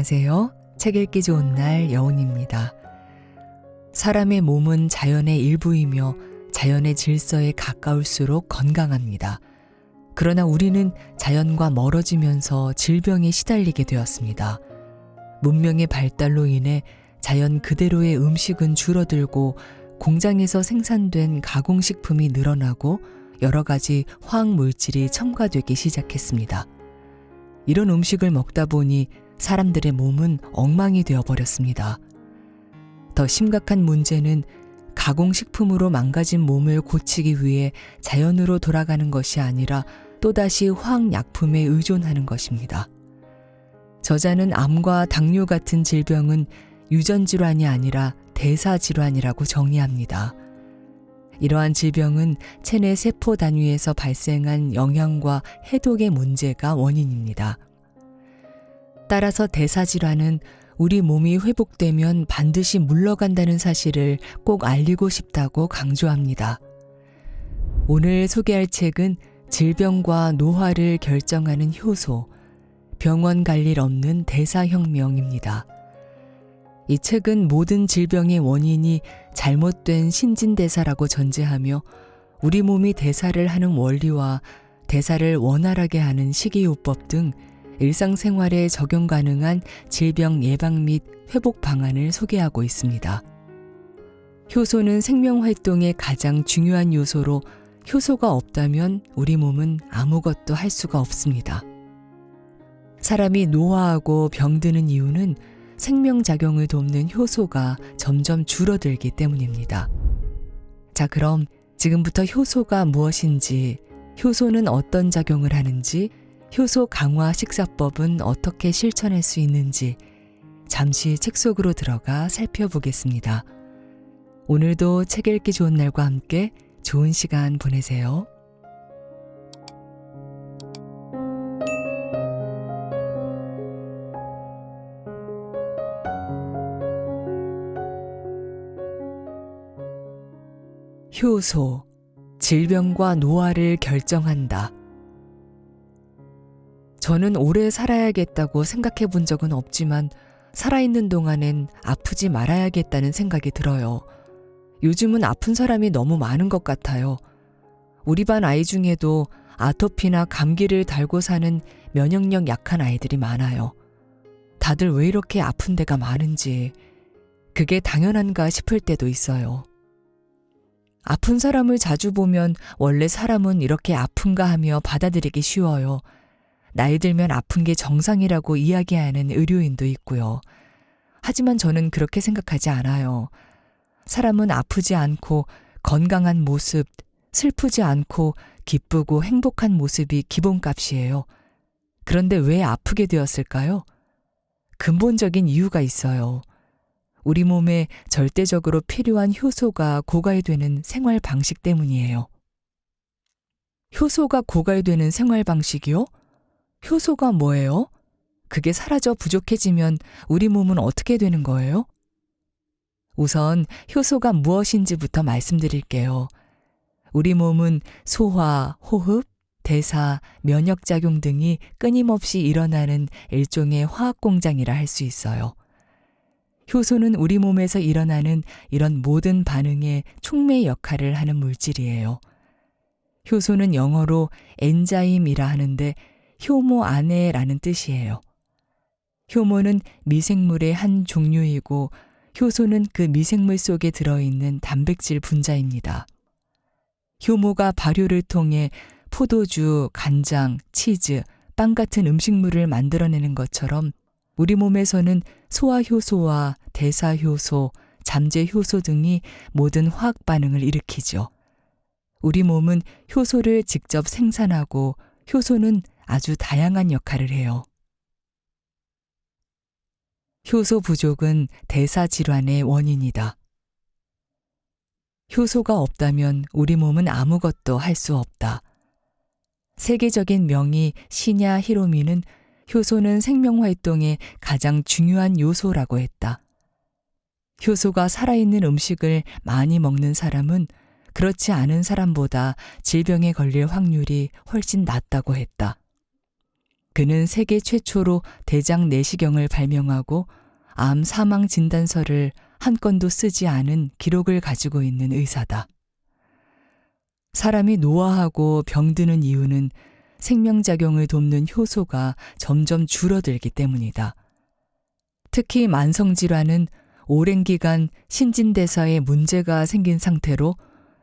안녕하세요. 책 읽기 좋은 날 여운입니다. 사람의 몸은 자연의 일부이며 자연의 질서에 가까울수록 건강합니다. 그러나 우리는 자연과 멀어지면서 질병에 시달리게 되었습니다. 문명의 발달로 인해 자연 그대로의 음식은 줄어들고 공장에서 생산된 가공식품이 늘어나고 여러 가지 화학물질이 첨가되기 시작했습니다. 이런 음식을 먹다 보니 사람들의 몸은 엉망이 되어버렸습니다. 더 심각한 문제는 가공식품으로 망가진 몸을 고치기 위해 자연으로 돌아가는 것이 아니라 또다시 화학약품에 의존하는 것입니다. 저자는 암과 당뇨 같은 질병은 유전질환이 아니라 대사질환이라고 정의합니다. 이러한 질병은 체내 세포 단위에서 발생한 영양과 해독의 문제가 원인입니다. 따라서 대사질환은 우리 몸이 회복되면 반드시 물러간다는 사실을 꼭 알리고 싶다고 강조합니다. 오늘 소개할 책은 질병과 노화를 결정하는 효소, 병원 갈 일 없는 대사혁명입니다. 이 책은 모든 질병의 원인이 잘못된 신진대사라고 전제하며 우리 몸이 대사를 하는 원리와 대사를 원활하게 하는 식이요법 등 일상생활에 적용 가능한 질병 예방 및 회복 방안을 소개하고 있습니다. 효소는 생명활동의 가장 중요한 요소로 효소가 없다면 우리 몸은 아무것도 할 수가 없습니다. 사람이 노화하고 병드는 이유는 생명작용을 돕는 효소가 점점 줄어들기 때문입니다. 자, 그럼 지금부터 효소가 무엇인지, 효소는 어떤 작용을 하는지, 효소 강화 식사법은 어떻게 실천할 수 있는지 잠시 책 속으로 들어가 살펴보겠습니다. 오늘도 책 읽기 좋은 날과 함께 좋은 시간 보내세요. 효소, 질병과 노화를 결정한다. 저는 오래 살아야겠다고 생각해 본 적은 없지만 살아있는 동안엔 아프지 말아야겠다는 생각이 들어요. 요즘은 아픈 사람이 너무 많은 것 같아요. 우리 반 아이 중에도 아토피나 감기를 달고 사는 면역력 약한 아이들이 많아요. 다들 왜 이렇게 아픈 데가 많은지, 그게 당연한가 싶을 때도 있어요. 아픈 사람을 자주 보면 원래 사람은 이렇게 아픈가 하며 받아들이기 쉬워요. 나이 들면 아픈 게 정상이라고 이야기하는 의료인도 있고요. 하지만 저는 그렇게 생각하지 않아요. 사람은 아프지 않고 건강한 모습, 슬프지 않고 기쁘고 행복한 모습이 기본값이에요. 그런데 왜 아프게 되었을까요? 근본적인 이유가 있어요. 우리 몸에 절대적으로 필요한 효소가 고갈되는 생활 방식 때문이에요. 효소가 고갈되는 생활 방식이요? 효소가 뭐예요? 그게 사라져 부족해지면 우리 몸은 어떻게 되는 거예요? 우선 효소가 무엇인지부터 말씀드릴게요. 우리 몸은 소화, 호흡, 대사, 면역작용 등이 끊임없이 일어나는 일종의 화학공장이라 할 수 있어요. 효소는 우리 몸에서 일어나는 이런 모든 반응에 촉매 역할을 하는 물질이에요. 효소는 영어로 엔자임이라 하는데 효모아네라는 뜻이에요. 효모는 미생물의 한 종류이고 효소는 그 미생물 속에 들어있는 단백질 분자입니다. 효모가 발효를 통해 포도주, 간장, 치즈, 빵 같은 음식물을 만들어내는 것처럼 우리 몸에서는 소화효소와 대사효소, 잠재효소 등이 모든 화학 반응을 일으키죠. 우리 몸은 효소를 직접 생산하고 효소는 아주 다양한 역할을 해요. 효소 부족은 대사질환의 원인이다. 효소가 없다면 우리 몸은 아무것도 할 수 없다. 세계적인 명의 시냐 히로미는 효소는 생명활동의 가장 중요한 요소라고 했다. 효소가 살아있는 음식을 많이 먹는 사람은 그렇지 않은 사람보다 질병에 걸릴 확률이 훨씬 낮다고 했다. 그는 세계 최초로 대장 내시경을 발명하고 암 사망 진단서를 한 건도 쓰지 않은 기록을 가지고 있는 의사다. 사람이 노화하고 병드는 이유는 생명작용을 돕는 효소가 점점 줄어들기 때문이다. 특히 만성질환은 오랜 기간 신진대사에 문제가 생긴 상태로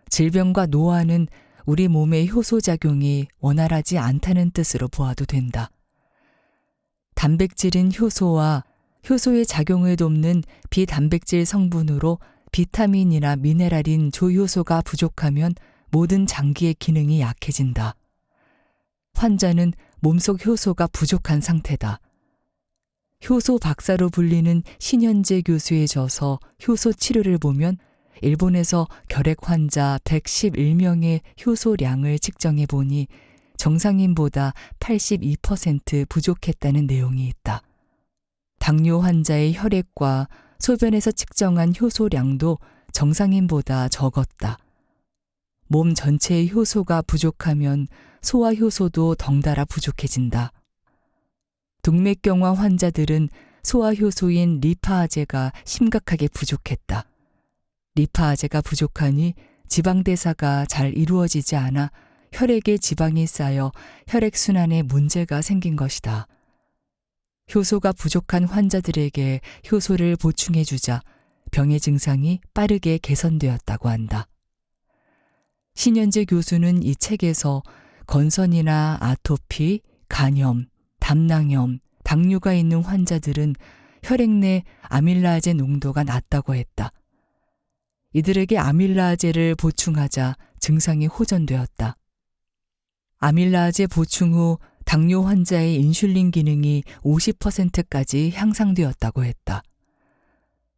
질병과 노화는 우리 몸의 효소작용이 원활하지 않다는 뜻으로 보아도 된다. 단백질인 효소와 효소의 작용을 돕는 비단백질 성분으로 비타민이나 미네랄인 조효소가 부족하면 모든 장기의 기능이 약해진다. 환자는 몸속 효소가 부족한 상태다. 효소 박사로 불리는 신현재 교수의 저서 효소 치료를 보면 일본에서 결핵 환자 111명의 효소량을 측정해 보니 정상인보다 82% 부족했다는 내용이 있다. 당뇨 환자의 혈액과 소변에서 측정한 효소량도 정상인보다 적었다. 몸 전체의 효소가 부족하면 소화 효소도 덩달아 부족해진다. 동맥경화 환자들은 소화 효소인 리파아제가 심각하게 부족했다. 리파아제가 부족하니 지방대사가 잘 이루어지지 않아 혈액에 지방이 쌓여 혈액순환에 문제가 생긴 것이다. 효소가 부족한 환자들에게 효소를 보충해주자 병의 증상이 빠르게 개선되었다고 한다. 신현재 교수는 이 책에서 건선이나 아토피, 간염, 담낭염, 당뇨가 있는 환자들은 혈액 내 아밀라아제 농도가 낮다고 했다. 이들에게 아밀라아제를 보충하자 증상이 호전되었다. 아밀라아제 보충 후 당뇨 환자의 인슐린 기능이 50%까지 향상되었다고 했다.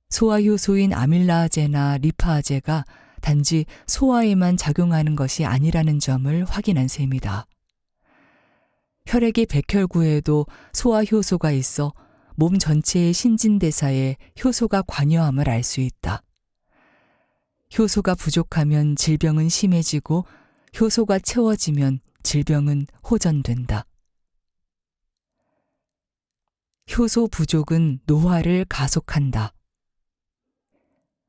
소화효소인 아밀라아제나 리파아제가 단지 소화에만 작용하는 것이 아니라는 점을 확인한 셈이다. 혈액의 백혈구에도 소화효소가 있어 몸 전체의 신진대사에 효소가 관여함을 알 수 있다. 효소가 부족하면 질병은 심해지고 효소가 채워지면 질병은 호전된다. 효소 부족은 노화를 가속한다.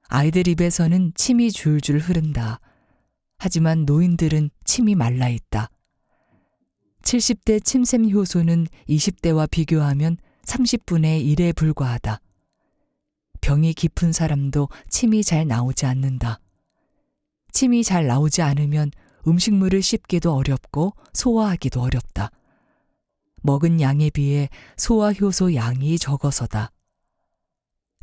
아이들 입에서는 침이 줄줄 흐른다. 하지만 노인들은 침이 말라 있다. 70대 침샘 효소는 20대와 비교하면 30분의 1에 불과하다. 병이 깊은 사람도 침이 잘 나오지 않는다. 침이 잘 나오지 않으면 음식물을 씹기도 어렵고 소화하기도 어렵다. 먹은 양에 비해 소화효소 양이 적어서다.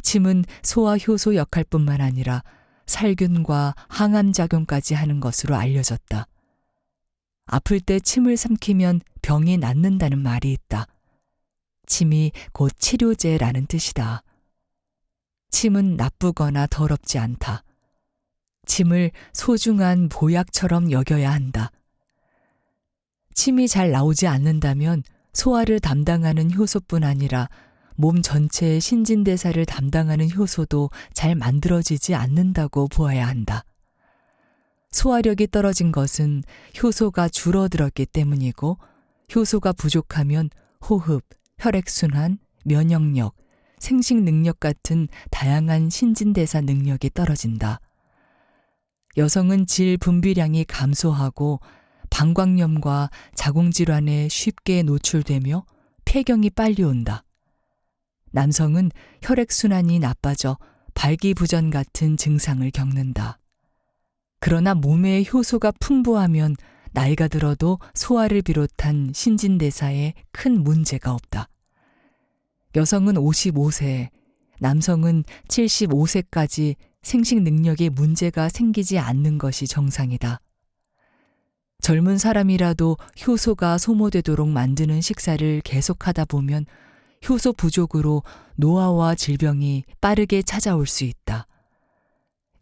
침은 소화효소 역할뿐만 아니라 살균과 항암작용까지 하는 것으로 알려졌다. 아플 때 침을 삼키면 병이 낫는다는 말이 있다. 침이 곧 치료제라는 뜻이다. 침은 나쁘거나 더럽지 않다. 침을 소중한 보약처럼 여겨야 한다. 침이 잘 나오지 않는다면 소화를 담당하는 효소뿐 아니라 몸 전체의 신진대사를 담당하는 효소도 잘 만들어지지 않는다고 보아야 한다. 소화력이 떨어진 것은 효소가 줄어들었기 때문이고 효소가 부족하면 호흡, 혈액순환, 면역력, 생식 능력 같은 다양한 신진대사 능력이 떨어진다. 여성은 질 분비량이 감소하고 방광염과 자궁질환에 쉽게 노출되며 폐경이 빨리 온다. 남성은 혈액순환이 나빠져 발기부전 같은 증상을 겪는다. 그러나 몸에 효소가 풍부하면 나이가 들어도 소화를 비롯한 신진대사에 큰 문제가 없다. 여성은 55세, 남성은 75세까지 생식 능력에 문제가 생기지 않는 것이 정상이다. 젊은 사람이라도 효소가 소모되도록 만드는 식사를 계속하다 보면 효소 부족으로 노화와 질병이 빠르게 찾아올 수 있다.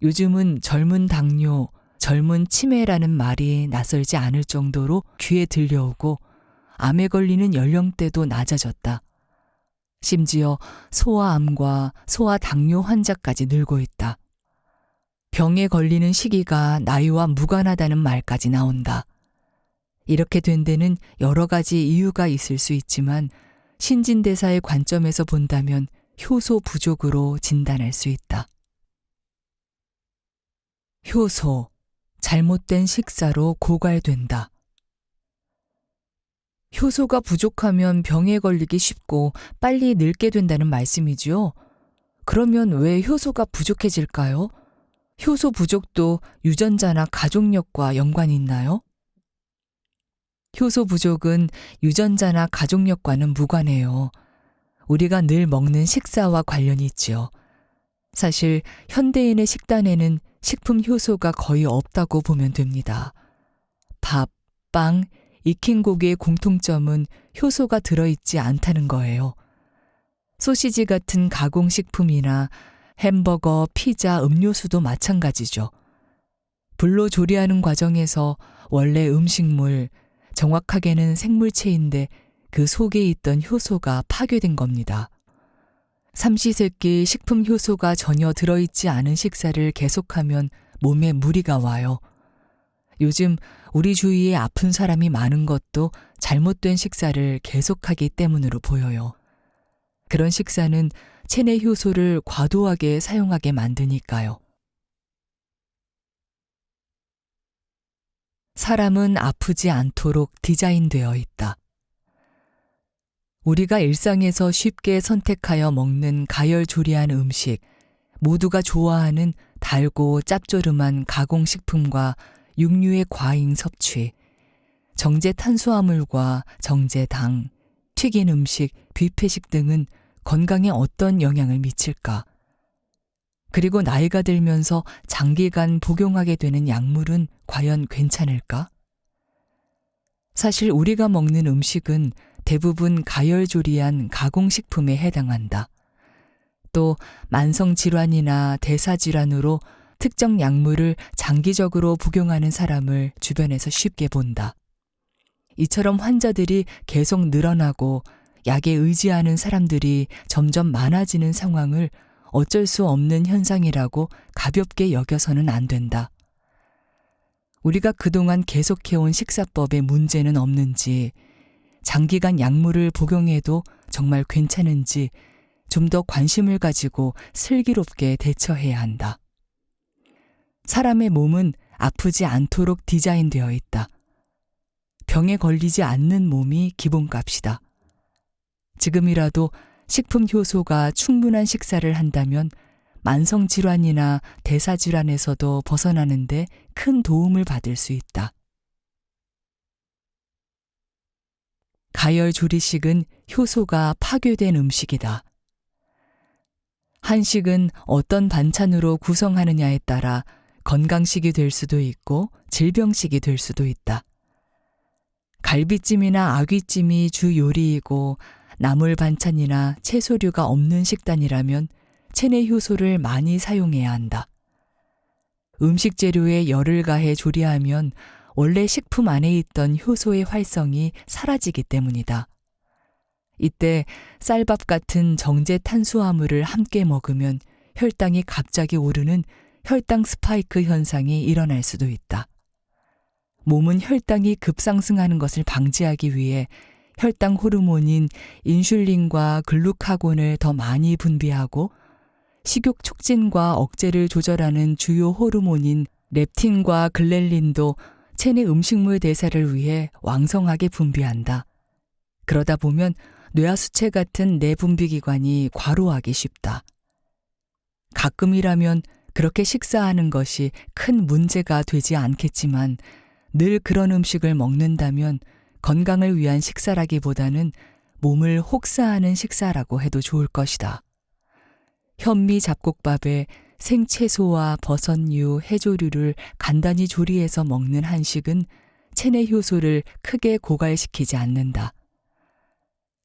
요즘은 젊은 당뇨, 젊은 치매라는 말이 낯설지 않을 정도로 귀에 들려오고 암에 걸리는 연령대도 낮아졌다. 심지어 소아암과 소아당뇨 환자까지 늘고 있다. 병에 걸리는 시기가 나이와 무관하다는 말까지 나온다. 이렇게 된 데는 여러 가지 이유가 있을 수 있지만 신진대사의 관점에서 본다면 효소 부족으로 진단할 수 있다. 효소, 잘못된 식사로 고갈된다. 효소가 부족하면 병에 걸리기 쉽고 빨리 늙게 된다는 말씀이지요. 그러면 왜 효소가 부족해질까요? 효소 부족도 유전자나 가족력과 연관이 있나요? 효소 부족은 유전자나 가족력과는 무관해요. 우리가 늘 먹는 식사와 관련이 있지요. 사실 현대인의 식단에는 식품 효소가 거의 없다고 보면 됩니다. 밥, 빵, 익힌 고기의 공통점은 효소가 들어있지 않다는 거예요. 소시지 같은 가공식품이나 햄버거, 피자, 음료수도 마찬가지죠. 불로 조리하는 과정에서 원래 음식물, 정확하게는 생물체인데 그 속에 있던 효소가 파괴된 겁니다. 삼시세끼 식품 효소가 전혀 들어있지 않은 식사를 계속하면 몸에 무리가 와요. 요즘 우리 주위에 아픈 사람이 많은 것도 잘못된 식사를 계속하기 때문으로 보여요. 그런 식사는 체내 효소를 과도하게 사용하게 만드니까요. 사람은 아프지 않도록 디자인되어 있다. 우리가 일상에서 쉽게 선택하여 먹는 가열 조리한 음식, 모두가 좋아하는 달고 짭조름한 가공식품과 육류의 과잉 섭취, 정제 탄수화물과 정제 당, 튀긴 음식, 뷔페식 등은 건강에 어떤 영향을 미칠까? 그리고 나이가 들면서 장기간 복용하게 되는 약물은 과연 괜찮을까? 사실 우리가 먹는 음식은 대부분 가열조리한 가공식품에 해당한다. 또 만성질환이나 대사질환으로 특정 약물을 장기적으로 복용하는 사람을 주변에서 쉽게 본다. 이처럼 환자들이 계속 늘어나고 약에 의지하는 사람들이 점점 많아지는 상황을 어쩔 수 없는 현상이라고 가볍게 여겨서는 안 된다. 우리가 그동안 계속해온 식사법에 문제는 없는지, 장기간 약물을 복용해도 정말 괜찮은지 좀 더 관심을 가지고 슬기롭게 대처해야 한다. 사람의 몸은 아프지 않도록 디자인되어 있다. 병에 걸리지 않는 몸이 기본값이다. 지금이라도 식품 효소가 충분한 식사를 한다면 만성질환이나 대사질환에서도 벗어나는데 큰 도움을 받을 수 있다. 가열 조리식은 효소가 파괴된 음식이다. 한식은 어떤 반찬으로 구성하느냐에 따라 건강식이 될 수도 있고 질병식이 될 수도 있다. 갈비찜이나 아귀찜이 주 요리이고 나물 반찬이나 채소류가 없는 식단이라면 체내 효소를 많이 사용해야 한다. 음식 재료에 열을 가해 조리하면 원래 식품 안에 있던 효소의 활성이 사라지기 때문이다. 이때 쌀밥 같은 정제 탄수화물을 함께 먹으면 혈당이 갑자기 오르는 혈당 스파이크 현상이 일어날 수도 있다. 몸은 혈당이 급상승하는 것을 방지하기 위해 혈당 호르몬인 인슐린과 글루카곤을 더 많이 분비하고 식욕 촉진과 억제를 조절하는 주요 호르몬인 렙틴과 글렐린도 체내 음식물 대사를 위해 왕성하게 분비한다. 그러다 보면 뇌하수체 같은 내분비 기관이 과로하기 쉽다. 가끔이라면 그렇게 식사하는 것이 큰 문제가 되지 않겠지만 늘 그런 음식을 먹는다면 건강을 위한 식사라기보다는 몸을 혹사하는 식사라고 해도 좋을 것이다. 현미 잡곡밥에 생채소와 버섯류, 해조류를 간단히 조리해서 먹는 한식은 체내 효소를 크게 고갈시키지 않는다.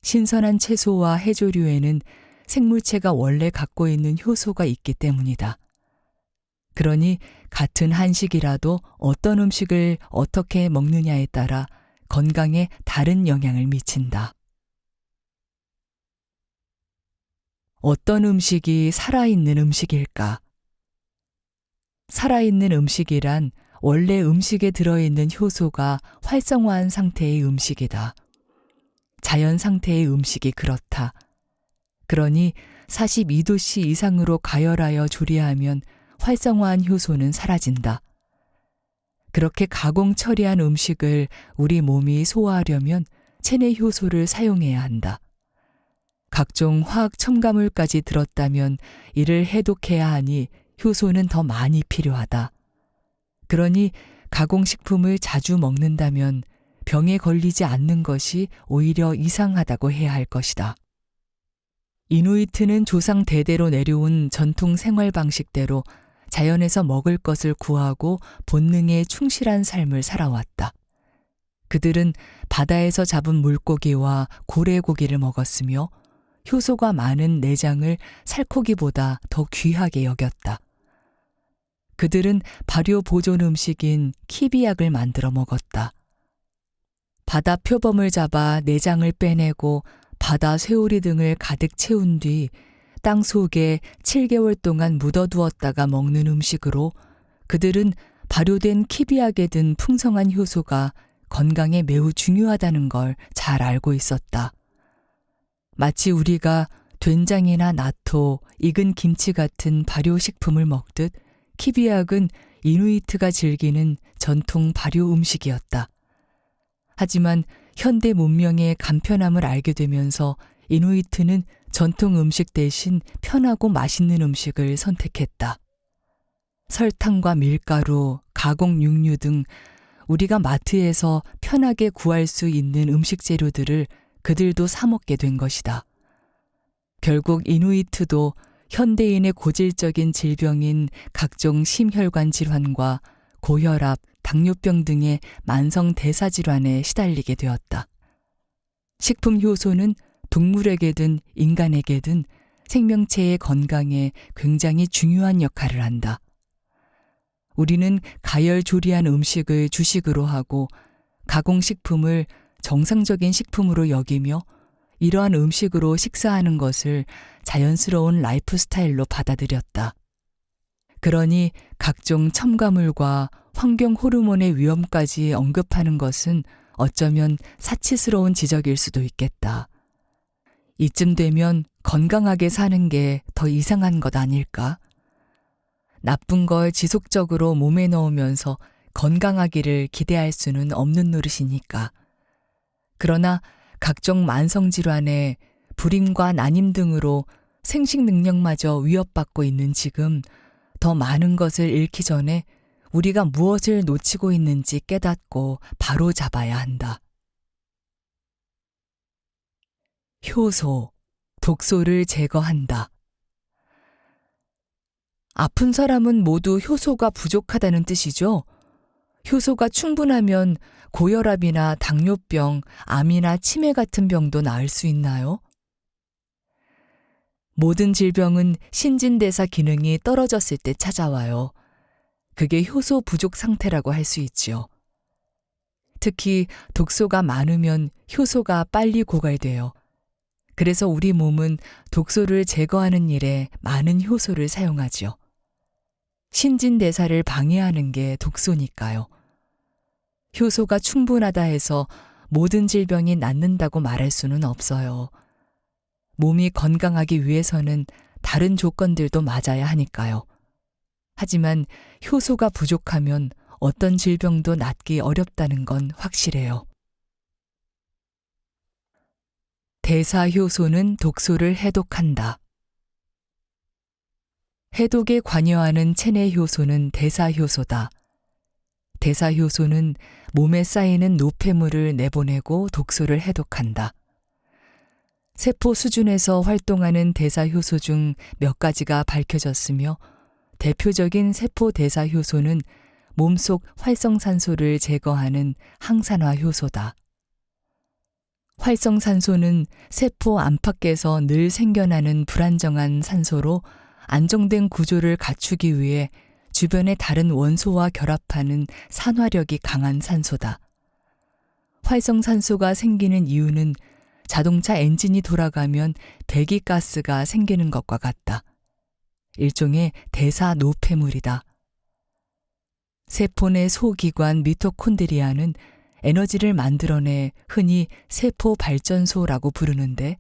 신선한 채소와 해조류에는 생물체가 원래 갖고 있는 효소가 있기 때문이다. 그러니 같은 한식이라도 어떤 음식을 어떻게 먹느냐에 따라 건강에 다른 영향을 미친다. 어떤 음식이 살아있는 음식일까? 살아있는 음식이란 원래 음식에 들어있는 효소가 활성화한 상태의 음식이다. 자연 상태의 음식이 그렇다. 그러니 42도씨 이상으로 가열하여 조리하면 활성화한 효소는 사라진다. 그렇게 가공 처리한 음식을 우리 몸이 소화하려면 체내 효소를 사용해야 한다. 각종 화학 첨가물까지 들었다면 이를 해독해야 하니 효소는 더 많이 필요하다. 그러니 가공식품을 자주 먹는다면 병에 걸리지 않는 것이 오히려 이상하다고 해야 할 것이다. 이누이트는 조상 대대로 내려온 전통 생활 방식대로 자연에서 먹을 것을 구하고 본능에 충실한 삶을 살아왔다. 그들은 바다에서 잡은 물고기와 고래고기를 먹었으며 효소가 많은 내장을 살코기보다 더 귀하게 여겼다. 그들은 발효 보존 음식인 키비약을 만들어 먹었다. 바다 표범을 잡아 내장을 빼내고 바다 쇠오리 등을 가득 채운 뒤 땅 속에 7개월 동안 묻어두었다가 먹는 음식으로 그들은 발효된 키비약에 든 풍성한 효소가 건강에 매우 중요하다는 걸 잘 알고 있었다. 마치 우리가 된장이나 나토, 익은 김치 같은 발효식품을 먹듯 키비약은 이누이트가 즐기는 전통 발효 음식이었다. 하지만 현대 문명의 간편함을 알게 되면서 이누이트는 전통 음식 대신 편하고 맛있는 음식을 선택했다. 설탕과 밀가루, 가공 육류 등 우리가 마트에서 편하게 구할 수 있는 음식 재료들을 그들도 사 먹게 된 것이다. 결국 이누이트도 현대인의 고질적인 질병인 각종 심혈관 질환과 고혈압, 당뇨병 등의 만성 대사 질환에 시달리게 되었다. 식품 효소는 동물에게든 인간에게든 생명체의 건강에 굉장히 중요한 역할을 한다. 우리는 가열 조리한 음식을 주식으로 하고 가공식품을 정상적인 식품으로 여기며 이러한 음식으로 식사하는 것을 자연스러운 라이프 스타일로 받아들였다. 그러니 각종 첨가물과 환경 호르몬의 위험까지 언급하는 것은 어쩌면 사치스러운 지적일 수도 있겠다. 이쯤 되면 건강하게 사는 게 더 이상한 것 아닐까? 나쁜 걸 지속적으로 몸에 넣으면서 건강하기를 기대할 수는 없는 노릇이니까. 그러나 각종 만성질환에 불임과 난임 등으로 생식 능력마저 위협받고 있는 지금 더 많은 것을 잃기 전에 우리가 무엇을 놓치고 있는지 깨닫고 바로 잡아야 한다. 효소, 독소를 제거한다. 아픈 사람은 모두 효소가 부족하다는 뜻이죠. 효소가 충분하면 고혈압이나 당뇨병, 암이나 치매 같은 병도 나을 수 있나요? 모든 질병은 신진대사 기능이 떨어졌을 때 찾아와요. 그게 효소 부족 상태라고 할 수 있지요. 특히 독소가 많으면 효소가 빨리 고갈돼요. 그래서 우리 몸은 독소를 제거하는 일에 많은 효소를 사용하지요. 신진대사를 방해하는 게 독소니까요. 효소가 충분하다 해서 모든 질병이 낫는다고 말할 수는 없어요. 몸이 건강하기 위해서는 다른 조건들도 맞아야 하니까요. 하지만 효소가 부족하면 어떤 질병도 낫기 어렵다는 건 확실해요. 대사효소는 독소를 해독한다. 해독에 관여하는 체내 효소는 대사효소다. 대사효소는 몸에 쌓이는 노폐물을 내보내고 독소를 해독한다. 세포 수준에서 활동하는 대사효소 중 몇 가지가 밝혀졌으며 대표적인 세포 대사효소는 몸속 활성산소를 제거하는 항산화 효소다. 활성산소는 세포 안팎에서 늘 생겨나는 불안정한 산소로 안정된 구조를 갖추기 위해 주변의 다른 원소와 결합하는 산화력이 강한 산소다. 활성산소가 생기는 이유는 자동차 엔진이 돌아가면 배기가스가 생기는 것과 같다. 일종의 대사 노폐물이다. 세포 내 소기관 미토콘드리아는 에너지를 만들어내 흔히 세포 발전소라고 부르는데,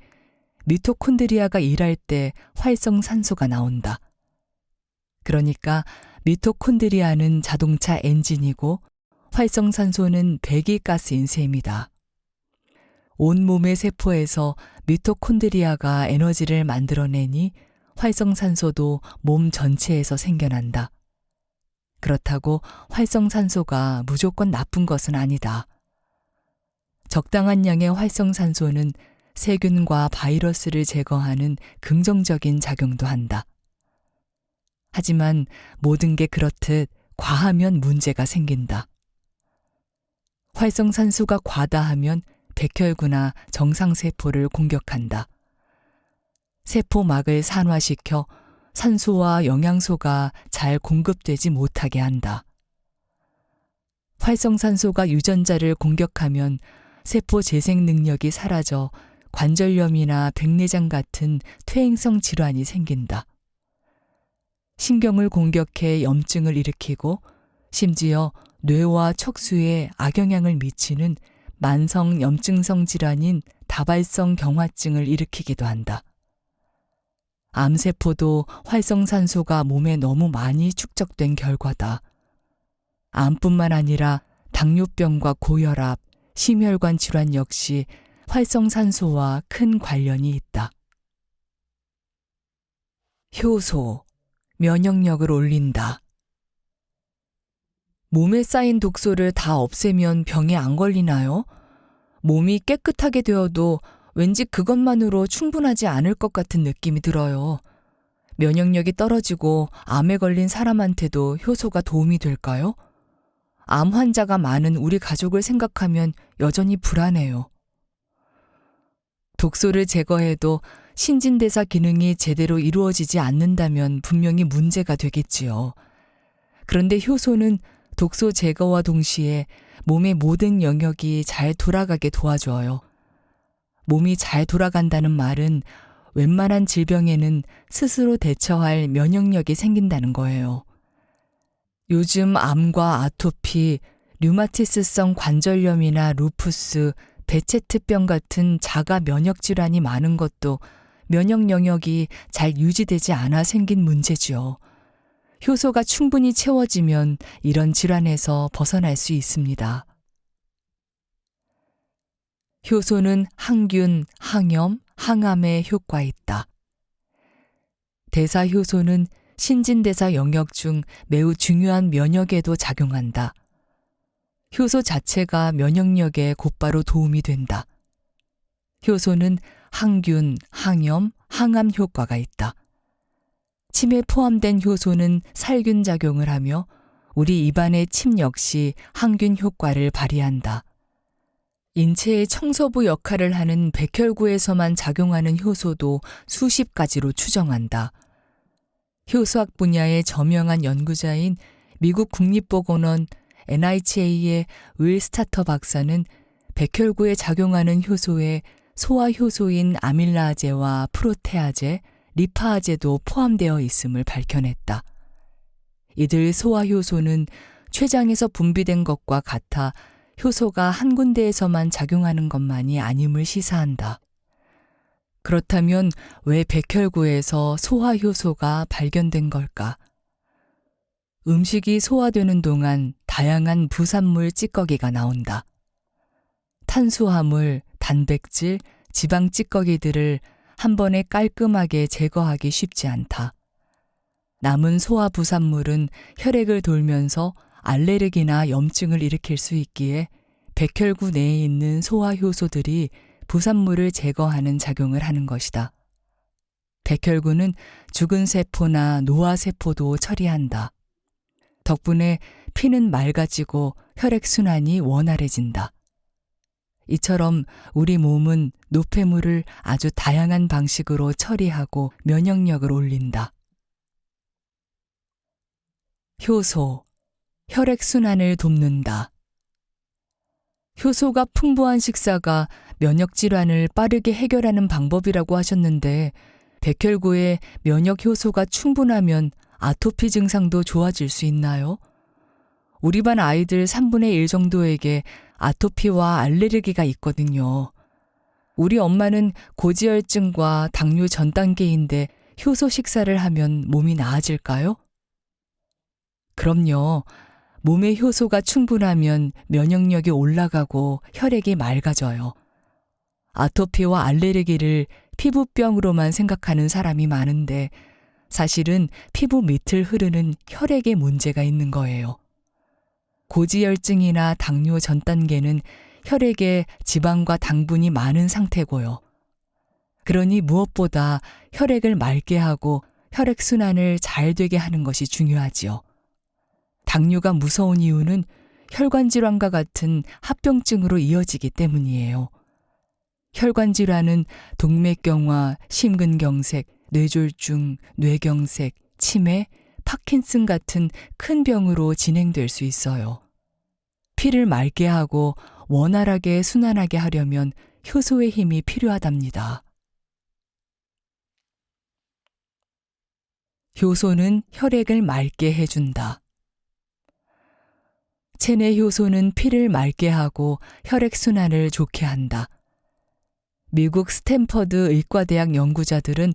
미토콘드리아가 일할 때 활성산소가 나온다. 그러니까 미토콘드리아는 자동차 엔진이고 활성산소는 배기가스인 셈이다. 온몸의 세포에서 미토콘드리아가 에너지를 만들어내니 활성산소도 몸 전체에서 생겨난다. 그렇다고 활성산소가 무조건 나쁜 것은 아니다. 적당한 양의 활성산소는 세균과 바이러스를 제거하는 긍정적인 작용도 한다. 하지만 모든 게 그렇듯 과하면 문제가 생긴다. 활성산소가 과다하면 백혈구나 정상세포를 공격한다. 세포막을 산화시켜 산소와 영양소가 잘 공급되지 못하게 한다. 활성산소가 유전자를 공격하면 세포 재생 능력이 사라져 관절염이나 백내장 같은 퇴행성 질환이 생긴다. 신경을 공격해 염증을 일으키고 심지어 뇌와 척수에 악영향을 미치는 만성 염증성 질환인 다발성 경화증을 일으키기도 한다. 암세포도 활성산소가 몸에 너무 많이 축적된 결과다. 암뿐만 아니라 당뇨병과 고혈압, 심혈관 질환 역시 활성산소와 큰 관련이 있다. 효소, 면역력을 올린다. 몸에 쌓인 독소를 다 없애면 병에 안 걸리나요? 몸이 깨끗하게 되어도 왠지 그것만으로 충분하지 않을 것 같은 느낌이 들어요. 면역력이 떨어지고 암에 걸린 사람한테도 효소가 도움이 될까요? 암 환자가 많은 우리 가족을 생각하면 여전히 불안해요. 독소를 제거해도 신진대사 기능이 제대로 이루어지지 않는다면 분명히 문제가 되겠지요. 그런데 효소는 독소 제거와 동시에 몸의 모든 영역이 잘 돌아가게 도와줘요. 몸이 잘 돌아간다는 말은 웬만한 질병에는 스스로 대처할 면역력이 생긴다는 거예요. 요즘 암과 아토피, 류마티스성 관절염이나 루푸스, 베체트병 같은 자가 면역 질환이 많은 것도 면역 영역이 잘 유지되지 않아 생긴 문제지요. 효소가 충분히 채워지면 이런 질환에서 벗어날 수 있습니다. 효소는 항균, 항염, 항암에 효과 있다. 대사효소는 신진대사 영역 중 매우 중요한 면역에도 작용한다. 효소 자체가 면역력에 곧바로 도움이 된다. 효소는 항균, 항염, 항암 효과가 있다. 침에 포함된 효소는 살균 작용을 하며 우리 입안의 침 역시 항균 효과를 발휘한다. 인체의 청소부 역할을 하는 백혈구에서만 작용하는 효소도 수십 가지로 추정한다. 효소학 분야의 저명한 연구자인 미국 국립보건원 NIHA의 윌 스타터 박사는 백혈구에 작용하는 효소에 소화효소인 아밀라아제와 프로테아제, 리파아제도 포함되어 있음을 밝혀냈다. 이들 소화효소는 췌장에서 분비된 것과 같아 효소가 한 군데에서만 작용하는 것만이 아님을 시사한다. 그렇다면 왜 백혈구에서 소화효소가 발견된 걸까? 음식이 소화되는 동안 다양한 부산물 찌꺼기가 나온다. 탄수화물, 단백질, 지방 찌꺼기들을 한 번에 깔끔하게 제거하기 쉽지 않다. 남은 소화 부산물은 혈액을 돌면서 알레르기나 염증을 일으킬 수 있기에 백혈구 내에 있는 소화효소들이 부산물을 제거하는 작용을 하는 것이다. 백혈구는 죽은 세포나 노화세포도 처리한다. 덕분에 피는 맑아지고 혈액순환이 원활해진다. 이처럼 우리 몸은 노폐물을 아주 다양한 방식으로 처리하고 면역력을 올린다. 효소, 혈액순환을 돕는다. 효소가 풍부한 식사가 면역질환을 빠르게 해결하는 방법이라고 하셨는데 백혈구에 면역효소가 충분하면 아토피 증상도 좋아질 수 있나요? 우리 반 아이들 3분의 1 정도에게 아토피와 알레르기가 있거든요. 우리 엄마는 고지혈증과 당뇨 전 단계인데 효소 식사를 하면 몸이 나아질까요? 그럼요. 몸의 효소가 충분하면 면역력이 올라가고 혈액이 맑아져요. 아토피와 알레르기를 피부병으로만 생각하는 사람이 많은데 사실은 피부 밑을 흐르는 혈액에 문제가 있는 거예요. 고지혈증이나 당뇨 전 단계는 혈액에 지방과 당분이 많은 상태고요. 그러니 무엇보다 혈액을 맑게 하고 혈액순환을 잘 되게 하는 것이 중요하지요. 당뇨가 무서운 이유는 혈관질환과 같은 합병증으로 이어지기 때문이에요. 혈관질환은 동맥경화, 심근경색, 뇌졸중, 뇌경색, 치매, 파킨슨 같은 큰 병으로 진행될 수 있어요. 피를 맑게 하고 원활하게 순환하게 하려면 효소의 힘이 필요하답니다. 효소는 혈액을 맑게 해준다. 체내 효소는 피를 맑게 하고 혈액순환을 좋게 한다. 미국 스탠퍼드 의과대학 연구자들은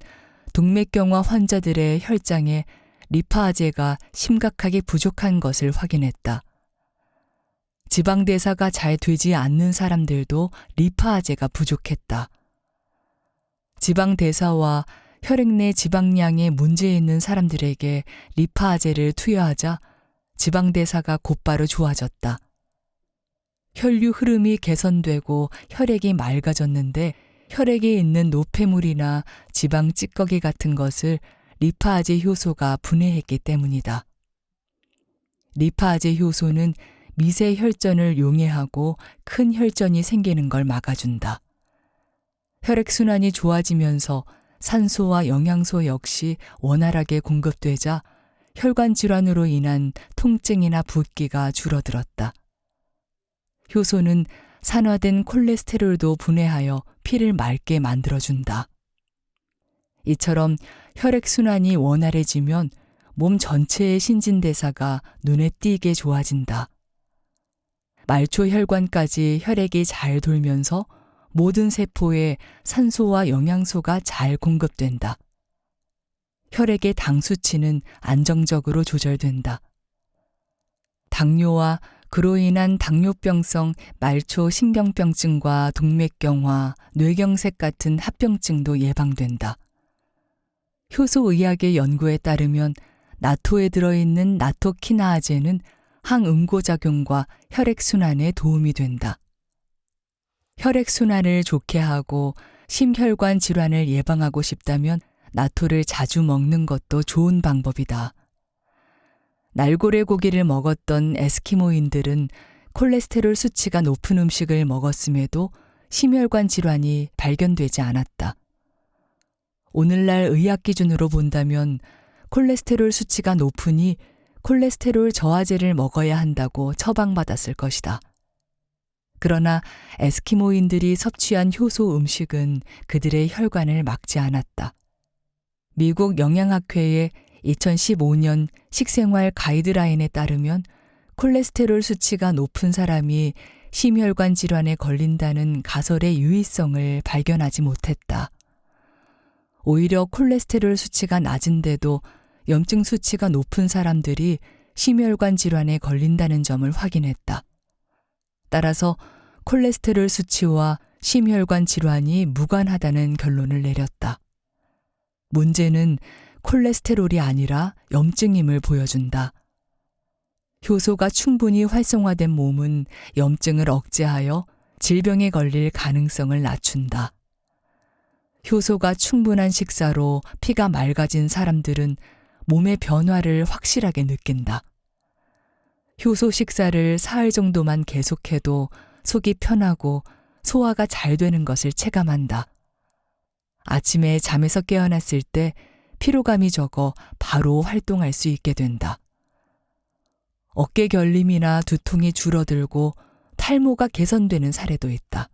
동맥경화 환자들의 혈장에 리파아제가 심각하게 부족한 것을 확인했다. 지방대사가 잘 되지 않는 사람들도 리파아제가 부족했다. 지방대사와 혈액 내 지방량에 문제 있는 사람들에게 리파아제를 투여하자 지방대사가 곧바로 좋아졌다. 혈류 흐름이 개선되고 혈액이 맑아졌는데 혈액에 있는 노폐물이나 지방 찌꺼기 같은 것을 리파아제 효소가 분해했기 때문이다. 리파아제 효소는 미세 혈전을 용해하고 큰 혈전이 생기는 걸 막아준다. 혈액순환이 좋아지면서 산소와 영양소 역시 원활하게 공급되자 혈관 질환으로 인한 통증이나 붓기가 줄어들었다. 효소는 산화된 콜레스테롤도 분해하여 피를 맑게 만들어준다. 이처럼 혈액순환이 원활해지면 몸 전체의 신진대사가 눈에 띄게 좋아진다. 말초혈관까지 혈액이 잘 돌면서 모든 세포에 산소와 영양소가 잘 공급된다. 혈액의 당 수치는 안정적으로 조절된다. 당뇨와 그로 인한 당뇨병성 말초 신경병증과 동맥경화, 뇌경색 같은 합병증도 예방된다. 효소의학의 연구에 따르면 나토에 들어있는 나토키나아제는 항응고작용과 혈액순환에 도움이 된다. 혈액순환을 좋게 하고 심혈관 질환을 예방하고 싶다면 나토를 자주 먹는 것도 좋은 방법이다. 날고래 고기를 먹었던 에스키모인들은 콜레스테롤 수치가 높은 음식을 먹었음에도 심혈관 질환이 발견되지 않았다. 오늘날 의학 기준으로 본다면 콜레스테롤 수치가 높으니 콜레스테롤 저하제를 먹어야 한다고 처방받았을 것이다. 그러나 에스키모인들이 섭취한 효소 음식은 그들의 혈관을 막지 않았다. 미국 영양학회의 2015년 식생활 가이드라인에 따르면 콜레스테롤 수치가 높은 사람이 심혈관 질환에 걸린다는 가설의 유의성을 발견하지 못했다. 오히려 콜레스테롤 수치가 낮은데도 염증 수치가 높은 사람들이 심혈관 질환에 걸린다는 점을 확인했다. 따라서 콜레스테롤 수치와 심혈관 질환이 무관하다는 결론을 내렸다. 문제는 콜레스테롤이 아니라 염증임을 보여준다. 효소가 충분히 활성화된 몸은 염증을 억제하여 질병에 걸릴 가능성을 낮춘다. 효소가 충분한 식사로 피가 맑아진 사람들은 몸의 변화를 확실하게 느낀다. 효소 식사를 사흘 정도만 계속해도 속이 편하고 소화가 잘 되는 것을 체감한다. 아침에 잠에서 깨어났을 때 피로감이 적어 바로 활동할 수 있게 된다. 어깨 결림이나 두통이 줄어들고 탈모가 개선되는 사례도 있다.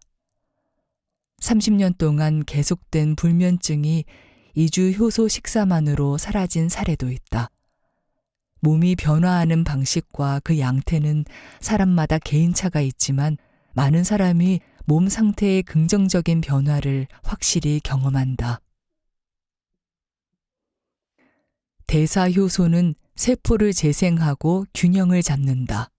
30년 동안 계속된 불면증이 2주 효소 식사만으로 사라진 사례도 있다. 몸이 변화하는 방식과 그 양태는 사람마다 개인차가 있지만 많은 사람이 몸 상태의 긍정적인 변화를 확실히 경험한다. 대사효소는 세포를 재생하고 균형을 잡는다.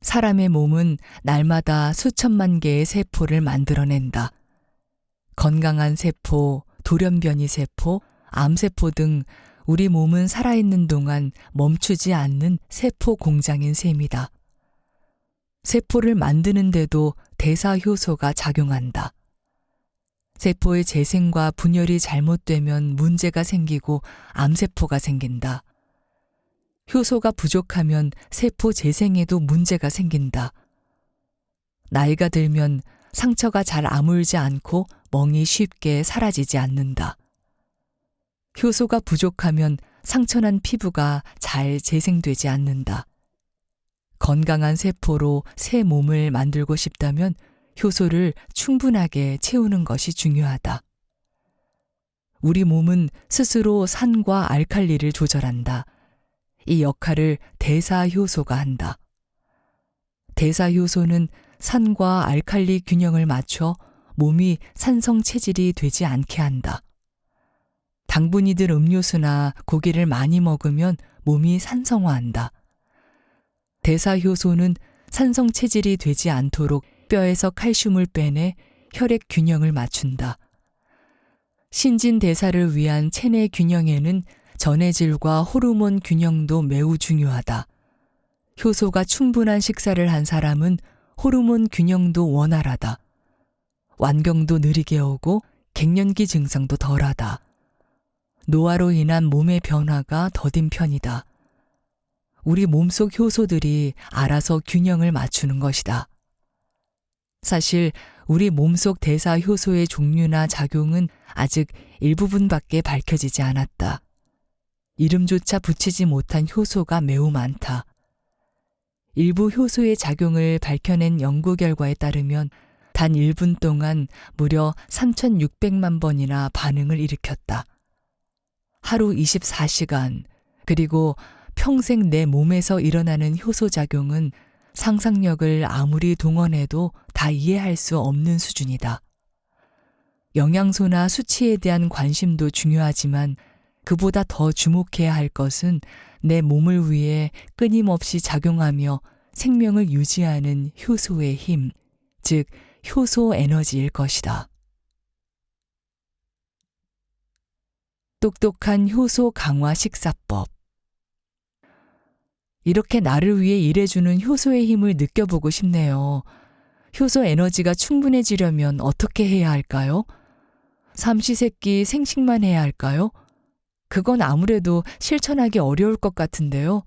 사람의 몸은 날마다 수천만 개의 세포를 만들어낸다. 건강한 세포, 돌연변이 세포, 암세포 등 우리 몸은 살아있는 동안 멈추지 않는 세포 공장인 셈이다. 세포를 만드는데도 대사효소가 작용한다. 세포의 재생과 분열이 잘못되면 문제가 생기고 암세포가 생긴다. 효소가 부족하면 세포 재생에도 문제가 생긴다. 나이가 들면 상처가 잘 아물지 않고 멍이 쉽게 사라지지 않는다. 효소가 부족하면 상처난 피부가 잘 재생되지 않는다. 건강한 세포로 새 몸을 만들고 싶다면 효소를 충분하게 채우는 것이 중요하다. 우리 몸은 스스로 산과 알칼리를 조절한다. 이 역할을 대사효소가 한다. 대사효소는 산과 알칼리 균형을 맞춰 몸이 산성 체질이 되지 않게 한다. 당분이 든 음료수나 고기를 많이 먹으면 몸이 산성화한다. 대사효소는 산성 체질이 되지 않도록 뼈에서 칼슘을 빼내 혈액 균형을 맞춘다. 신진대사를 위한 체내 균형에는 전해질과 호르몬 균형도 매우 중요하다. 효소가 충분한 식사를 한 사람은 호르몬 균형도 원활하다. 완경도 느리게 오고 갱년기 증상도 덜하다. 노화로 인한 몸의 변화가 더딘 편이다. 우리 몸속 효소들이 알아서 균형을 맞추는 것이다. 사실 우리 몸속 대사 효소의 종류나 작용은 아직 일부분밖에 밝혀지지 않았다. 이름조차 붙이지 못한 효소가 매우 많다. 일부 효소의 작용을 밝혀낸 연구 결과에 따르면 단 1분 동안 무려 3,600만 번이나 반응을 일으켰다. 하루 24시간, 그리고 평생 내 몸에서 일어나는 효소작용은 상상력을 아무리 동원해도 다 이해할 수 없는 수준이다. 영양소나 수치에 대한 관심도 중요하지만 그보다 더 주목해야 할 것은 내 몸을 위해 끊임없이 작용하며 생명을 유지하는 효소의 힘, 즉 효소 에너지일 것이다. 똑똑한 효소 강화 식사법. 이렇게 나를 위해 일해주는 효소의 힘을 느껴보고 싶네요. 효소 에너지가 충분해지려면 어떻게 해야 할까요? 삼시세끼 생식만 해야 할까요? 그건 아무래도 실천하기 어려울 것 같은데요.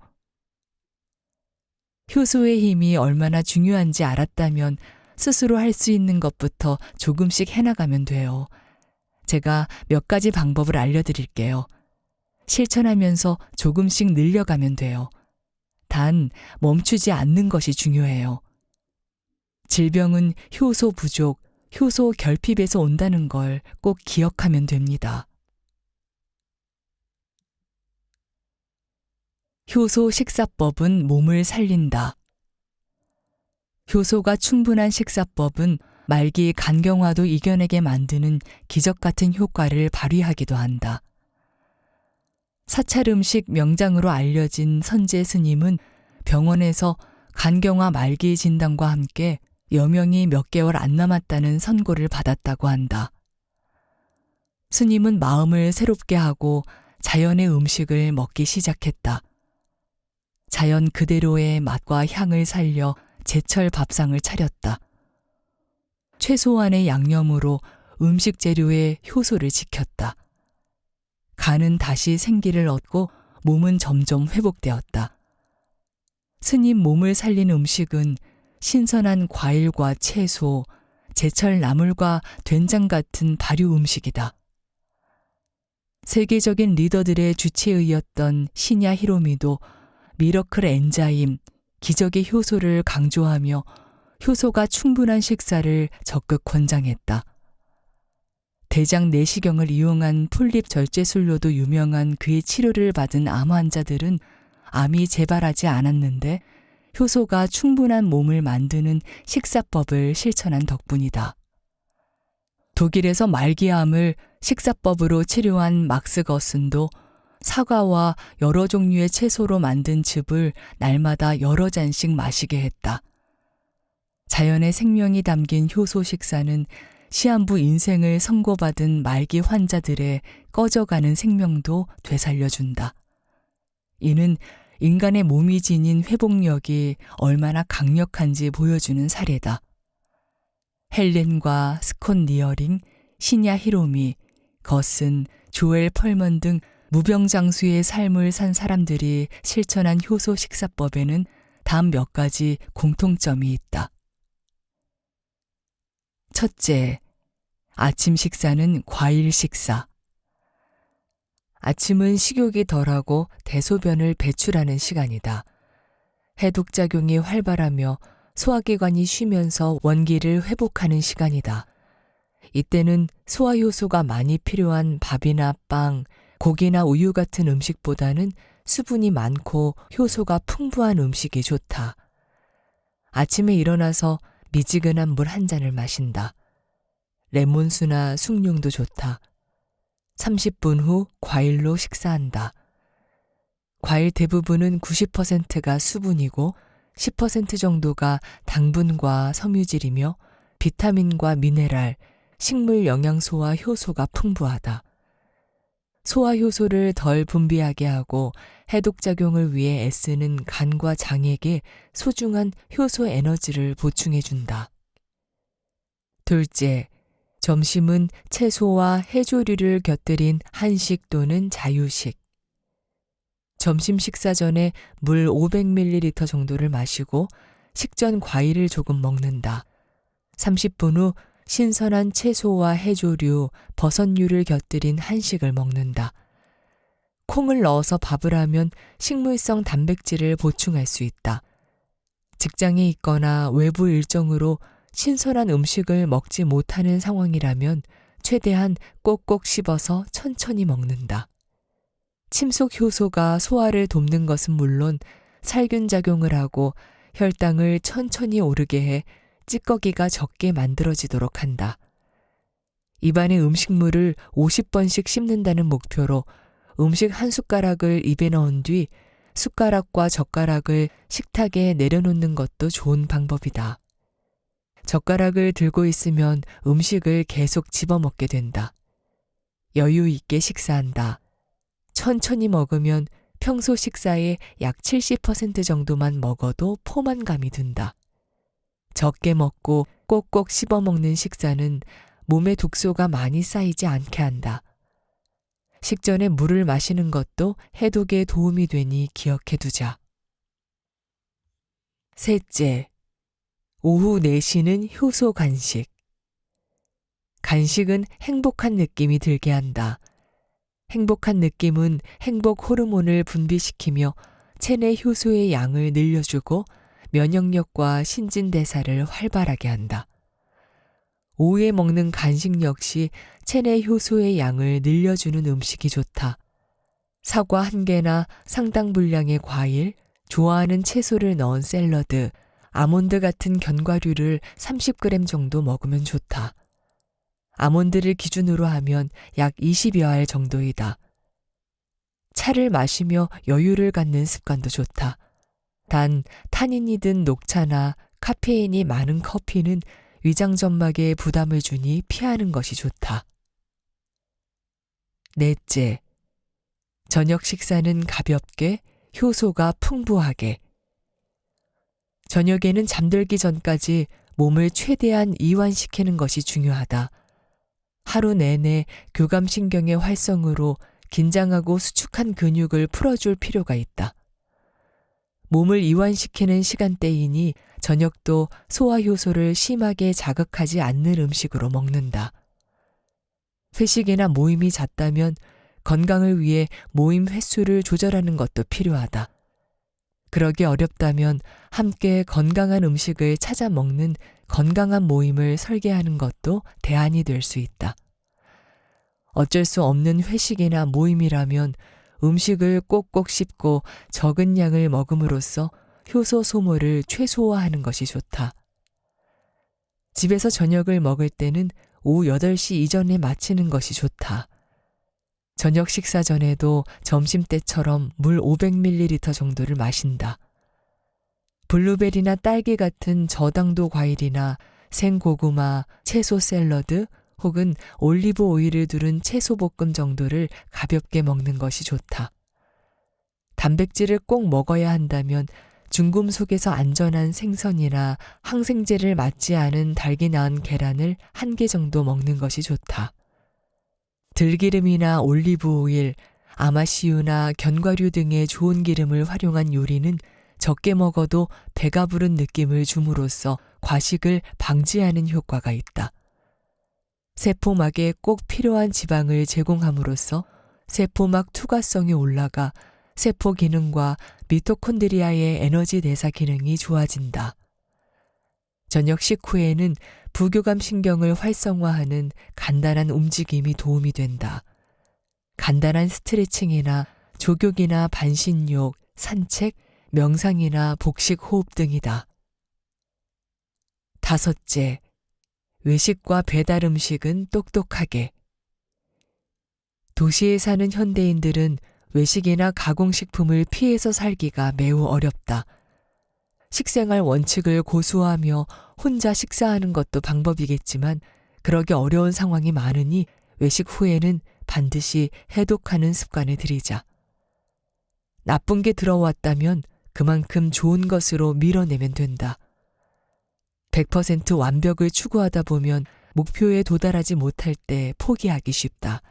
효소의 힘이 얼마나 중요한지 알았다면 스스로 할 수 있는 것부터 조금씩 해나가면 돼요. 제가 몇 가지 방법을 알려드릴게요. 실천하면서 조금씩 늘려가면 돼요. 단 멈추지 않는 것이 중요해요. 질병은 효소 부족, 효소 결핍에서 온다는 걸 꼭 기억하면 됩니다. 효소 식사법은 몸을 살린다. 효소가 충분한 식사법은 말기 간경화도 이겨내게 만드는 기적 같은 효과를 발휘하기도 한다. 사찰 음식 명장으로 알려진 선제 스님은 병원에서 간경화 말기 진단과 함께 여명이 몇 개월 안 남았다는 선고를 받았다고 한다. 스님은 마음을 새롭게 하고 자연의 음식을 먹기 시작했다. 자연 그대로의 맛과 향을 살려 제철 밥상을 차렸다. 최소한의 양념으로 음식 재료의 효소를 지켰다. 간은 다시 생기를 얻고 몸은 점점 회복되었다. 스님 몸을 살린 음식은 신선한 과일과 채소, 제철 나물과 된장 같은 발효 음식이다. 세계적인 리더들의 주치의였던 시냐 히로미도 미러클 엔자임, 기적의 효소를 강조하며 효소가 충분한 식사를 적극 권장했다. 대장 내시경을 이용한 폴립 절제술로도 유명한 그의 치료를 받은 암 환자들은 암이 재발하지 않았는데 효소가 충분한 몸을 만드는 식사법을 실천한 덕분이다. 독일에서 말기암을 식사법으로 치료한 막스 거슨도 사과와 여러 종류의 채소로 만든 즙을 날마다 여러 잔씩 마시게 했다. 자연의 생명이 담긴 효소 식사는 시한부 인생을 선고받은 말기 환자들의 꺼져가는 생명도 되살려준다. 이는 인간의 몸이 지닌 회복력이 얼마나 강력한지 보여주는 사례다. 헬렌과 스콧 니어링, 시냐 히로미, 거슨, 조엘 펄먼 등 무병장수의 삶을 산 사람들이 실천한 효소 식사법에는 다음 몇 가지 공통점이 있다. 첫째, 아침 식사는 과일 식사. 아침은 식욕이 덜하고 대소변을 배출하는 시간이다. 해독작용이 활발하며 소화기관이 쉬면서 원기를 회복하는 시간이다. 이때는 소화효소가 많이 필요한 밥이나 빵, 고기나 우유 같은 음식보다는 수분이 많고 효소가 풍부한 음식이 좋다. 아침에 일어나서 미지근한 물 한 잔을 마신다. 레몬수나 숭늉도 좋다. 30분 후 과일로 식사한다. 과일 대부분은 90%가 수분이고 10% 정도가 당분과 섬유질이며 비타민과 미네랄, 식물 영양소와 효소가 풍부하다. 소화효소를 덜 분비하게 하고 해독작용을 위해 애쓰는 간과 장에게 소중한 효소 에너지를 보충해준다. 둘째, 점심은 채소와 해조류를 곁들인 한식 또는 자유식. 점심 식사 전에 물 500ml 정도를 마시고 식전 과일을 조금 먹는다. 30분 후 신선한 채소와 해조류, 버섯류를 곁들인 한식을 먹는다. 콩을 넣어서 밥을 하면 식물성 단백질을 보충할 수 있다. 직장에 있거나 외부 일정으로 신선한 음식을 먹지 못하는 상황이라면 최대한 꼭꼭 씹어서 천천히 먹는다. 침속 효소가 소화를 돕는 것은 물론 살균 작용을 하고 혈당을 천천히 오르게 해 찌꺼기가 적게 만들어지도록 한다. 입안의 음식물을 50번씩 씹는다는 목표로 음식 한 숟가락을 입에 넣은 뒤 숟가락과 젓가락을 식탁에 내려놓는 것도 좋은 방법이다. 젓가락을 들고 있으면 음식을 계속 집어먹게 된다. 여유 있게 식사한다. 천천히 먹으면 평소 식사의 약 70% 정도만 먹어도 포만감이 든다. 적게 먹고 꼭꼭 씹어 먹는 식사는 몸에 독소가 많이 쌓이지 않게 한다. 식전에 물을 마시는 것도 해독에 도움이 되니 기억해 두자. 셋째, 오후 4시는 효소 간식. 간식은 행복한 느낌이 들게 한다. 행복한 느낌은 행복 호르몬을 분비시키며 체내 효소의 양을 늘려주고 면역력과 신진대사를 활발하게 한다. 오후에 먹는 간식 역시 체내 효소의 양을 늘려주는 음식이 좋다. 사과 1개나 상당 분량의 과일, 좋아하는 채소를 넣은 샐러드, 아몬드 같은 견과류를 30g 정도 먹으면 좋다. 아몬드를 기준으로 하면 약 20여 알 정도이다. 차를 마시며 여유를 갖는 습관도 좋다. 단 타닌이 든 녹차나 카페인이 많은 커피는 위장점막에 부담을 주니 피하는 것이 좋다. 넷째, 저녁 식사는 가볍게, 효소가 풍부하게. 저녁에는 잠들기 전까지 몸을 최대한 이완시키는 것이 중요하다. 하루 내내 교감신경의 활성으로 긴장하고 수축한 근육을 풀어줄 필요가 있다. 몸을 이완시키는 시간대이니 저녁도 소화효소를 심하게 자극하지 않는 음식으로 먹는다. 회식이나 모임이 잦다면 건강을 위해 모임 횟수를 조절하는 것도 필요하다. 그러기 어렵다면 함께 건강한 음식을 찾아 먹는 건강한 모임을 설계하는 것도 대안이 될 수 있다. 어쩔 수 없는 회식이나 모임이라면 음식을 꼭꼭 씹고 적은 양을 먹음으로써 효소 소모를 최소화하는 것이 좋다. 집에서 저녁을 먹을 때는 오후 8시 이전에 마치는 것이 좋다. 저녁 식사 전에도 점심때처럼 물 500ml 정도를 마신다. 블루베리나 딸기 같은 저당도 과일이나 생고구마, 채소 샐러드 혹은 올리브 오일을 두른 채소 볶음 정도를 가볍게 먹는 것이 좋다. 단백질을 꼭 먹어야 한다면 중금속에서 안전한 생선이나 항생제를 맞지 않은 달기 낳은 계란을 1개 정도 먹는 것이 좋다. 들기름이나 올리브 오일, 아마씨유나 견과류 등의 좋은 기름을 활용한 요리는 적게 먹어도 배가 부른 느낌을 줌으로써 과식을 방지하는 효과가 있다. 세포막에 꼭 필요한 지방을 제공함으로써 세포막 투과성이 올라가 세포 기능과 미토콘드리아의 에너지 대사 기능이 좋아진다. 저녁 식후에는 부교감 신경을 활성화하는 간단한 움직임이 도움이 된다. 간단한 스트레칭이나 족욕이나 반신욕, 산책, 명상이나 복식 호흡 등이다. 5째, 외식과 배달 음식은 똑똑하게. 도시에 사는 현대인들은 외식이나 가공식품을 피해서 살기가 매우 어렵다. 식생활 원칙을 고수하며 혼자 식사하는 것도 방법이겠지만 그러기 어려운 상황이 많으니 외식 후에는 반드시 해독하는 습관을 들이자. 나쁜 게 들어왔다면 그만큼 좋은 것으로 밀어내면 된다. 100% 완벽을 추구하다 보면 목표에 도달하지 못할 때 포기하기 쉽다.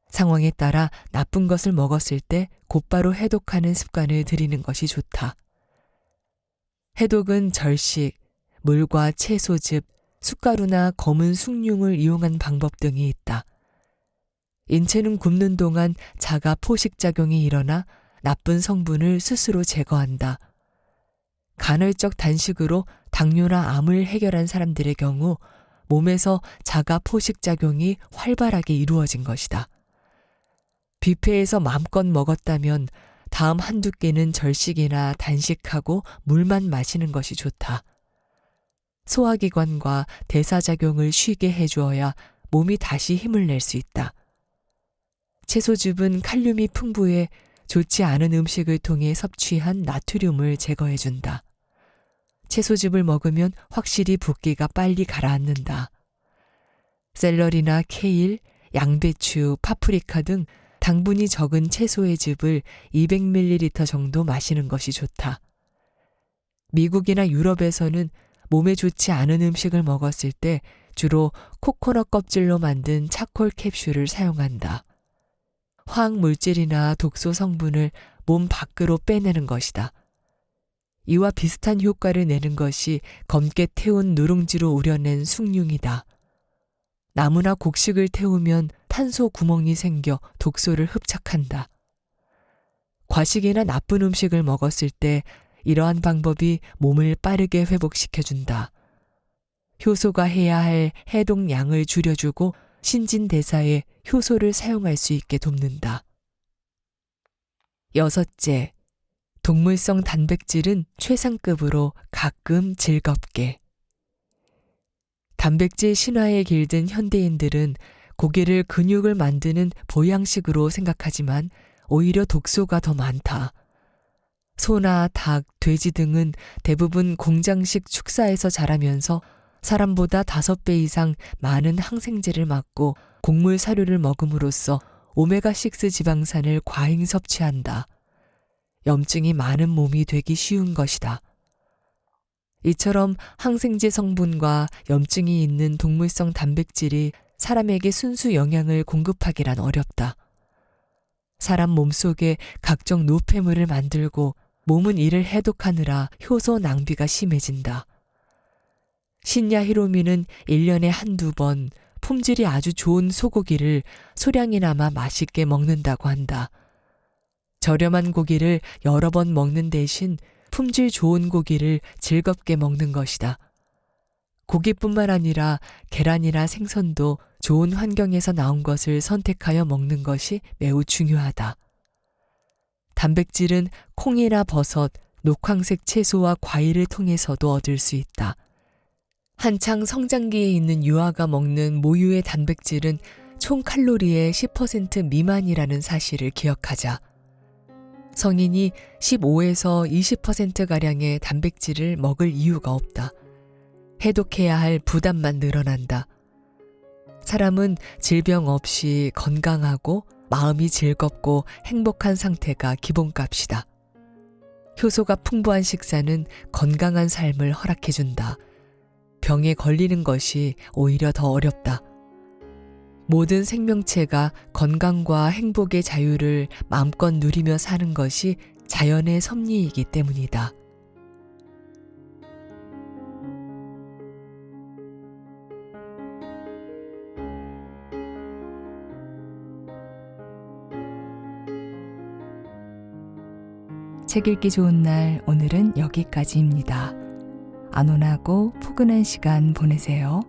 상황에 따라 나쁜 것을 먹었을 때 곧바로 해독하는 습관을 들이는 것이 좋다. 해독은 절식, 물과 채소즙, 숟가루나 검은 숭늉을 이용한 방법 등이 있다. 인체는 굶는 동안 자가 포식작용이 일어나 나쁜 성분을 스스로 제거한다. 간헐적 단식으로 당뇨나 암을 해결한 사람들의 경우 몸에서 자가 포식작용이 활발하게 이루어진 것이다. 뷔페에서 마음껏 먹었다면 다음 한두 끼는 절식이나 단식하고 물만 마시는 것이 좋다. 소화기관과 대사작용을 쉬게 해주어야 몸이 다시 힘을 낼 수 있다. 채소즙은 칼륨이 풍부해 좋지 않은 음식을 통해 섭취한 나트륨을 제거해준다. 채소즙을 먹으면 확실히 붓기가 빨리 가라앉는다. 샐러리나 케일, 양배추, 파프리카 등 당분이 적은 채소의 즙을 200ml 정도 마시는 것이 좋다. 미국이나 유럽에서는 몸에 좋지 않은 음식을 먹었을 때 주로 코코넛 껍질로 만든 차콜 캡슐을 사용한다. 화학 물질이나 독소 성분을 몸 밖으로 빼내는 것이다. 이와 비슷한 효과를 내는 것이 검게 태운 누룽지로 우려낸 숭늉이다. 나무나 곡식을 태우면 탄소 구멍이 생겨 독소를 흡착한다. 과식이나 나쁜 음식을 먹었을 때 이러한 방법이 몸을 빠르게 회복시켜준다. 효소가 해야 할 해독량을 줄여주고 신진대사에 효소를 사용할 수 있게 돕는다. 6째, 동물성 단백질은 최상급으로 가끔 즐겁게. 단백질 신화에 길든 현대인들은 고기를 근육을 만드는 보양식으로 생각하지만 오히려 독소가 더 많다. 소나 닭, 돼지 등은 대부분 공장식 축사에서 자라면서 사람보다 5배 이상 많은 항생제를 맞고 곡물 사료를 먹음으로써 오메가6 지방산을 과잉 섭취한다. 염증이 많은 몸이 되기 쉬운 것이다. 이처럼 항생제 성분과 염증이 있는 동물성 단백질이 사람에게 순수 영양을 공급하기란 어렵다. 사람 몸속에 각종 노폐물을 만들고 몸은 이를 해독하느라 효소 낭비가 심해진다. 신야 히로미는 1년에 한두 번 품질이 아주 좋은 소고기를 소량이나마 맛있게 먹는다고 한다. 저렴한 고기를 여러 번 먹는 대신 품질 좋은 고기를 즐겁게 먹는 것이다. 고기뿐만 아니라 계란이나 생선도 좋은 환경에서 나온 것을 선택하여 먹는 것이 매우 중요하다. 단백질은 콩이나 버섯, 녹황색 채소와 과일을 통해서도 얻을 수 있다. 한창 성장기에 있는 유아가 먹는 모유의 단백질은 총 칼로리의 10% 미만이라는 사실을 기억하자. 성인이 15에서 20%가량의 단백질을 먹을 이유가 없다. 해독해야 할 부담만 늘어난다. 사람은 질병 없이 건강하고 마음이 즐겁고 행복한 상태가 기본값이다. 효소가 풍부한 식사는 건강한 삶을 허락해준다. 병에 걸리는 것이 오히려 더 어렵다. 모든 생명체가 건강과 행복의 자유를 마음껏 누리며 사는 것이 자연의 섭리이기 때문이다. 책 읽기 좋은 날, 오늘은 여기까지입니다. 안온하고 포근한 시간 보내세요.